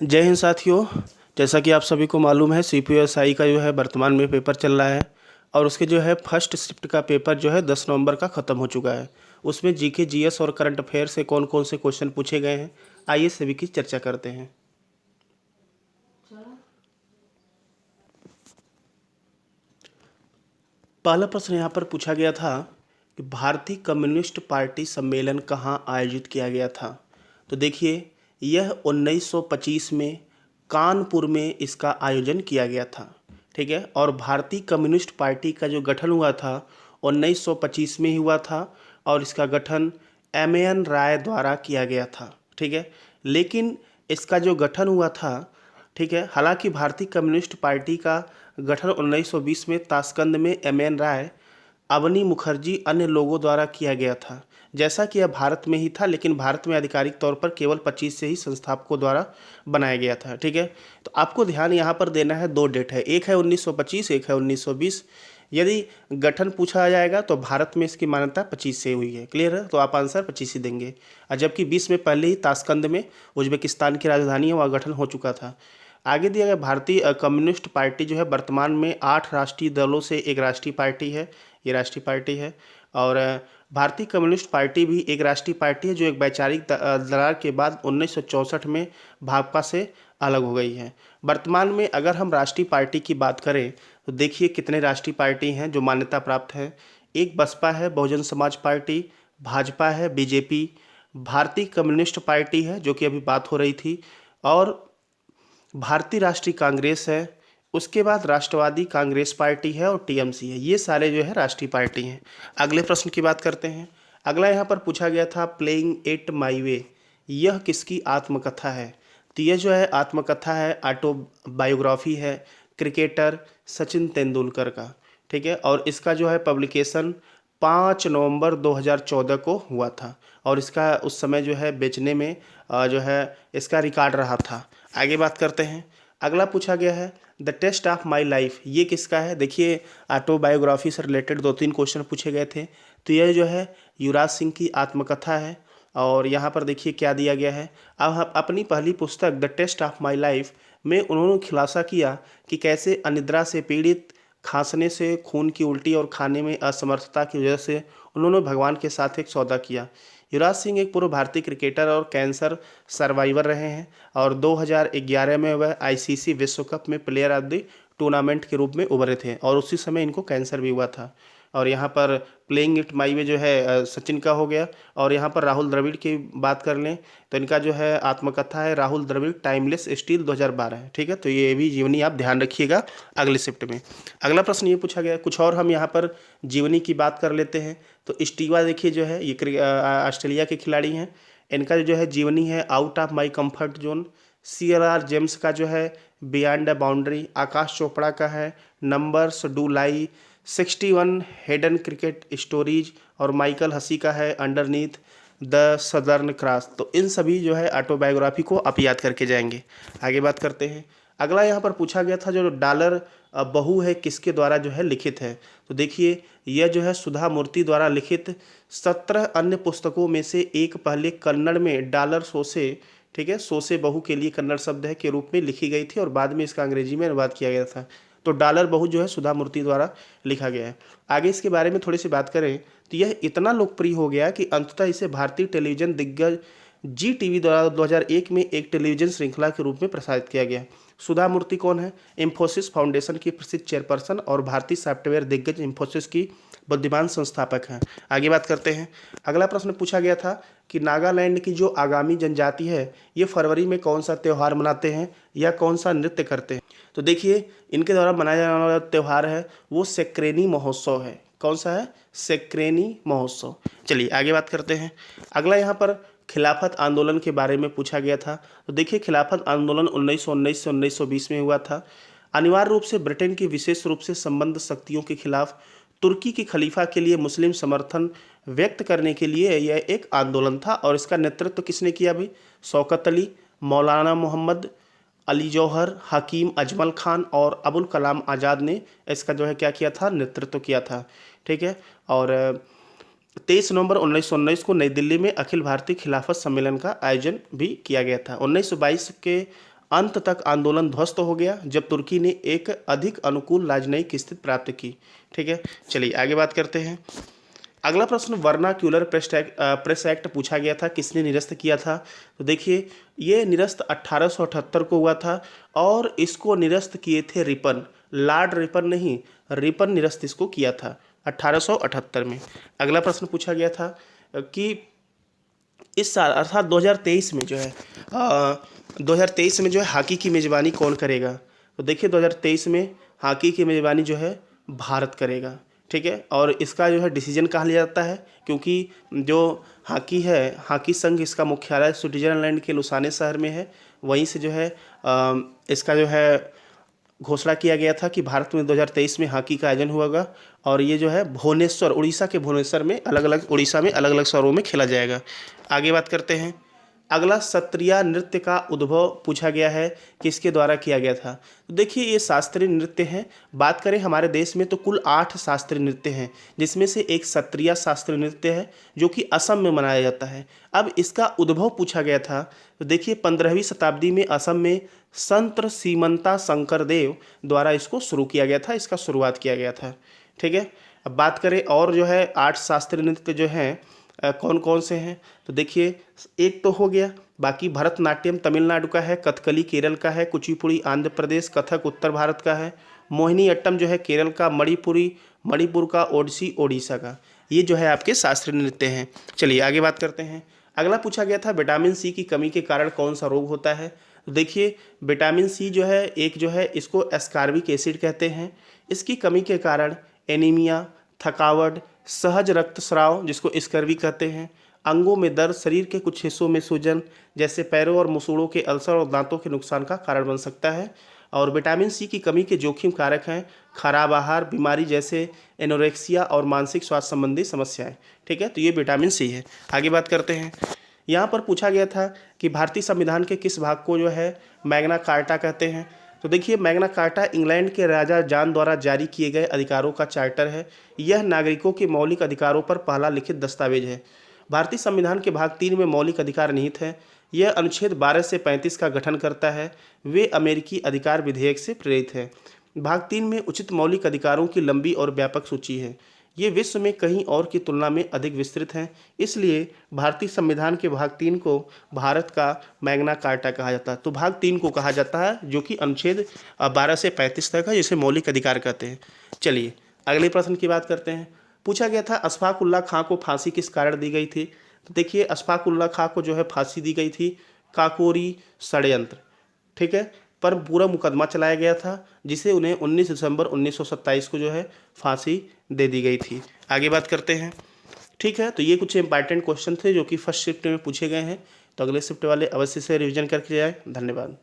जय हिंद साथियों। जैसा कि आप सभी को मालूम है सीपीएसआई का जो है वर्तमान में पेपर चल रहा है और उसके जो है फर्स्ट शिफ्ट का पेपर जो है 10 नवंबर का ख़त्म हो चुका है। उसमें जीके जीएस और करंट अफेयर से कौन कौन से क्वेश्चन पूछे गए हैं, आइए सभी की चर्चा करते हैं। पहला प्रश्न यहाँ पर पूछा गया था कि भारतीय कम्युनिस्ट पार्टी सम्मेलन कहाँ आयोजित किया गया था। तो देखिए, यह 1925 में कानपुर में इसका आयोजन किया गया था। ठीक है, और भारतीय कम्युनिस्ट पार्टी का जो गठन हुआ था 1925 में ही हुआ था और इसका गठन एम राय द्वारा किया गया था। ठीक है, लेकिन इसका जो गठन हुआ था, ठीक है, हालांकि भारतीय कम्युनिस्ट पार्टी का गठन 1920 में ताशकंद में एम राय, अवनी मुखर्जी अन्य लोगों द्वारा किया गया था। जैसा कि यह भारत में ही था, लेकिन भारत में आधिकारिक तौर पर केवल 25 से ही संस्थापकों द्वारा बनाया गया था। ठीक है, तो आपको ध्यान यहाँ पर देना है, दो डेट है, एक है 1925, एक है 1920। यदि गठन पूछा जाएगा तो भारत में इसकी मान्यता 25 से हुई है। क्लियर है, तो आप आंसर 25 ही देंगे। और जबकि 20 में पहले ही ताशकंद में, उज्बेकिस्तान की राजधानी है, वहाँ गठन हो चुका था। आगे दिया गया, भारतीय कम्युनिस्ट पार्टी जो है वर्तमान में 8 राष्ट्रीय दलों से एक राष्ट्रीय पार्टी है। ये राष्ट्रीय पार्टी है। और भारतीय कम्युनिस्ट पार्टी भी एक राष्ट्रीय पार्टी है जो एक वैचारिक दरार के बाद 1964 में भाजपा से अलग हो गई है। वर्तमान में अगर हम राष्ट्रीय पार्टी की बात करें तो देखिए कितने राष्ट्रीय पार्टी हैं जो मान्यता प्राप्त है। एक बसपा है, बहुजन समाज पार्टी, भाजपा है, बीजेपी, भारतीय कम्युनिस्ट पार्टी है जो कि अभी बात हो रही थी, और भारतीय राष्ट्रीय कांग्रेस है। उसके बाद राष्ट्रवादी कांग्रेस पार्टी है और टीएमसी है। ये सारे जो है राष्ट्रीय पार्टी हैं। अगले प्रश्न की बात करते हैं। अगला यहाँ पर पूछा गया था, प्लेइंग इट माई वे, यह किसकी आत्मकथा है। तो यह जो है आत्मकथा है, ऑटोबायोग्राफी है क्रिकेटर सचिन तेंदुलकर का। ठीक है, और इसका जो है पब्लिकेशन 5 नवंबर 2014 को हुआ था और इसका उस समय जो है बेचने में जो है इसका रिकॉर्ड रहा था। आगे बात करते हैं। अगला पूछा गया है, the test of my life, ये किसका है। देखिए, ऑटोबायोग्राफी से रिलेटेड 2-3 क्वेश्चन पूछे गए थे। तो यह जो है युवराज सिंह की आत्मकथा है। और यहाँ पर देखिए क्या दिया गया है। अब हम अपनी पहली पुस्तक the test of my life में उन्होंने खुलासा किया कि कैसे अनिद्रा से पीड़ित, खांसने से, खून की उल्टी और खाने में असमर्थता की वजह से उन्होंने भगवान के साथ एक सौदा किया। युवराज सिंह एक पूर्व भारतीय क्रिकेटर और कैंसर सर्वाइवर रहे हैं और 2011 में वह आईसीसी विश्व कप में प्लेयर ऑफ द टूर्नामेंट के रूप में उभरे थे और उसी समय इनको कैंसर भी हुआ था। और यहाँ पर प्लेइंग इट माई वे जो है सचिन का हो गया। और यहाँ पर राहुल द्रविड़ की बात कर लें तो इनका जो है आत्मकथा है राहुल द्रविड़ टाइमलेस स्टील 2012 है। ठीक है, तो ये भी जीवनी आप ध्यान रखिएगा अगले शिफ्ट में। अगला प्रश्न ये पूछा गया, कुछ और हम यहाँ पर जीवनी की बात कर लेते हैं। तो स्टीवा देखिए जो है ये ऑस्ट्रेलिया के खिलाड़ी हैं। इनका जो है जीवनी है out of my comfort zone. CLR James का जो है बियॉन्ड द बाउंड्री। आकाश चोपड़ा का है numbers do lie. 61 Hayden cricket stories. और माइकल हसी का है अंडरनीथ द सदर्न क्रॉस। तो इन सभी जो है ऑटोबायोग्राफी को आप याद करके जाएंगे। आगे बात करते हैं। अगला यहाँ पर पूछा गया था जो डॉलर बहू है किसके द्वारा जो है लिखित है। तो देखिए, यह जो है सुधा मूर्ति द्वारा लिखित 17 अन्य पुस्तकों में से एक पहले कन्नड़ में डॉलर सोसे, ठीक है, सोसे बहू के लिए कन्नड़ शब्द है के रूप में लिखी गई थी और बाद में इसका अंग्रेजी में अनुवाद किया गया था। तो डॉलर बहू जो है सुधा मूर्ति द्वारा लिखा गया है। आगे इसके बारे में थोड़ी सी बात करें तो यह इतना लोकप्रिय हो गया कि अंततः इसे भारतीय टेलीविजन दिग्गज जी टीवी द्वारा 2001 में एक टेलीविजन श्रृंखला के रूप में प्रसारित किया गया। सुधा मूर्ति कौन है? इंफोसिस फाउंडेशन की प्रसिद्ध चेयरपर्सन और भारतीय सॉफ्टवेयर दिग्गज इंफोसिस की बुद्धिमान संस्थापक हैं। आगे बात करते हैं। अगला प्रश्न पूछा गया था कि नागालैंड की जो आगामी जनजाति है ये फरवरी में कौन सा त्यौहार मनाते हैं या कौन सा नृत्य करते हैं। तो देखिए, इनके द्वारा मनाया जाने वाला त्यौहार है वो सेक्रेनी महोत्सव है। कौन सा है? सेक्रेनी महोत्सव। चलिए आगे बात करते हैं। अगला यहाँ पर खिलाफत आंदोलन के बारे में पूछा गया था। तो देखिए, खिलाफत आंदोलन 1919 से 1920 में हुआ था। अनिवार्य रूप से ब्रिटेन की विशेष रूप से संबंध शक्तियों के खिलाफ तुर्की के खलीफा के लिए मुस्लिम समर्थन व्यक्त करने के लिए यह एक आंदोलन था। और इसका नेतृत्व किसने किया भाई? शौकत अली, मौलाना मोहम्मद अली जौहर, हकीम अजमल खान और अबुल कलाम आज़ाद ने इसका जो है क्या किया था? नेतृत्व किया था। ठीक है, और 23 नवंबर 1919 को नई दिल्ली में अखिल भारतीय खिलाफत सम्मेलन का आयोजन भी किया गया था। 1922 के अंत तक आंदोलन ध्वस्त हो गया जब तुर्की ने एक अधिक अनुकूल राजनयिक स्थिति प्राप्त की। ठीक है, चलिए आगे बात करते हैं। अगला प्रश्न, वर्नाक्यूलर प्रेस एक्ट पूछा गया था, किसने निरस्त किया था? तो देखिए ये निरस्त 1878 को हुआ था और इसको निरस्त किए थे रिपन, लॉर्ड रिपन नहीं, रिपन निरस्त इसको किया था 1878 में। अगला प्रश्न पूछा गया था कि इस साल अर्थात 2023 में जो है 2023 में जो है हॉकी की मेज़बानी कौन करेगा? तो देखिए 2023 में हॉकी की मेज़बानी जो है भारत करेगा। ठीक है, और इसका जो है डिसीजन कहाँ लिया जाता है, क्योंकि जो हॉकी है, हॉकी संघ, इसका मुख्यालय स्विट्जरलैंड के लुसाने शहर में है। वहीं से जो है इसका जो है घोषणा किया गया था कि भारत में 2023 में हॉकी का आयोजन होगा और ये जो है भुवनेश्वर, उड़ीसा के भुवनेश्वर में उड़ीसा में अलग अलग शहरों में खेला जाएगा। आगे बात करते हैं। अगला, सत्रिया नृत्य का उद्भव पूछा गया है, किसके द्वारा किया गया था? तो देखिए ये शास्त्रीय नृत्य हैं। बात करें हमारे देश में तो कुल 8 शास्त्रीय नृत्य हैं, जिसमें से एक सत्रिया शास्त्रीय नृत्य है जो कि असम में मनाया जाता है। अब इसका उद्भव पूछा गया था, तो देखिए 15वीं शताब्दी में असम में संत सीमंता शंकरदेव द्वारा इसको शुरू किया गया था, इसका शुरुआत किया गया था। ठीक है, अब बात करें और जो है 8 शास्त्रीय नृत्य जो हैं कौन कौन से हैं? तो देखिए एक तो हो गया, बाकी भरतनाट्यम तमिलनाडु का है, कथकली केरल का है, कुचिपुड़ी आंध्र प्रदेश, कथक उत्तर भारत का है, मोहिनी अट्टम जो है केरल का, मणिपुर का, ओडिसी ओडिशा का। ये जो है आपके शास्त्रीय नृत्य हैं। चलिए आगे बात करते हैं। अगला पूछा गया था, विटामिन सी की कमी के कारण कौन सा रोग होता है? तो देखिए विटामिन सी जो है एक जो है इसको एस्कॉर्बिक एसिड कहते हैं। इसकी कमी के कारण एनीमिया, थकावट, सहज रक्तस्राव जिसको स्कर्वी कहते हैं, अंगों में दर्द, शरीर के कुछ हिस्सों में सूजन जैसे पैरों और मसूड़ों के अल्सर और दांतों के नुकसान का कारण बन सकता है। और विटामिन सी की कमी के जोखिम कारक हैं खराब आहार, बीमारी जैसे एनोरेक्सिया और मानसिक स्वास्थ्य संबंधी समस्याएं। ठीक है, तो ये विटामिन सी है। आगे बात करते हैं। यहाँ पर पूछा गया था कि भारतीय संविधान के किस भाग को जो है मैग्ना कार्टा कहते हैं? तो देखिए मैग्ना कार्टा इंग्लैंड के राजा जॉन द्वारा जारी किए गए अधिकारों का चार्टर है। यह नागरिकों के मौलिक अधिकारों पर पहला लिखित दस्तावेज है। भारतीय संविधान के भाग 3 में मौलिक अधिकार निहित है। यह अनुच्छेद 12 से 35 का गठन करता है। वे अमेरिकी अधिकार विधेयक से प्रेरित है। भाग 3 में उचित मौलिक अधिकारों की लंबी और व्यापक सूची है। ये विश्व में कहीं और की तुलना में अधिक विस्तृत हैं, इसलिए भारतीय संविधान के भाग 3 को भारत का मैग्ना कार्टा कहा जाता है। तो भाग 3 को कहा जाता है जो कि अनुच्छेद 12 से 35 तक है, जिसे मौलिक अधिकार कहते हैं। चलिए अगले प्रश्न की बात करते हैं। पूछा गया था अशफाक उल्लाह खां को फांसी किस कारण दी गई थी? तो देखिए अशफाक उल्लाह खां को जो है फांसी दी गई थी काकोरी षड्यंत्र, ठीक है, पर पूरा मुकदमा चलाया गया था, जिसे उन्हें 19 दिसंबर 1927 को जो है फांसी दे दी गई थी। आगे बात करते हैं। ठीक है, तो ये कुछ इंपॉर्टेंट क्वेश्चन थे जो कि फर्स्ट शिफ्ट में पूछे गए हैं। तो अगले शिफ्ट वाले अवश्य से रिवीजन करके जाएं। धन्यवाद।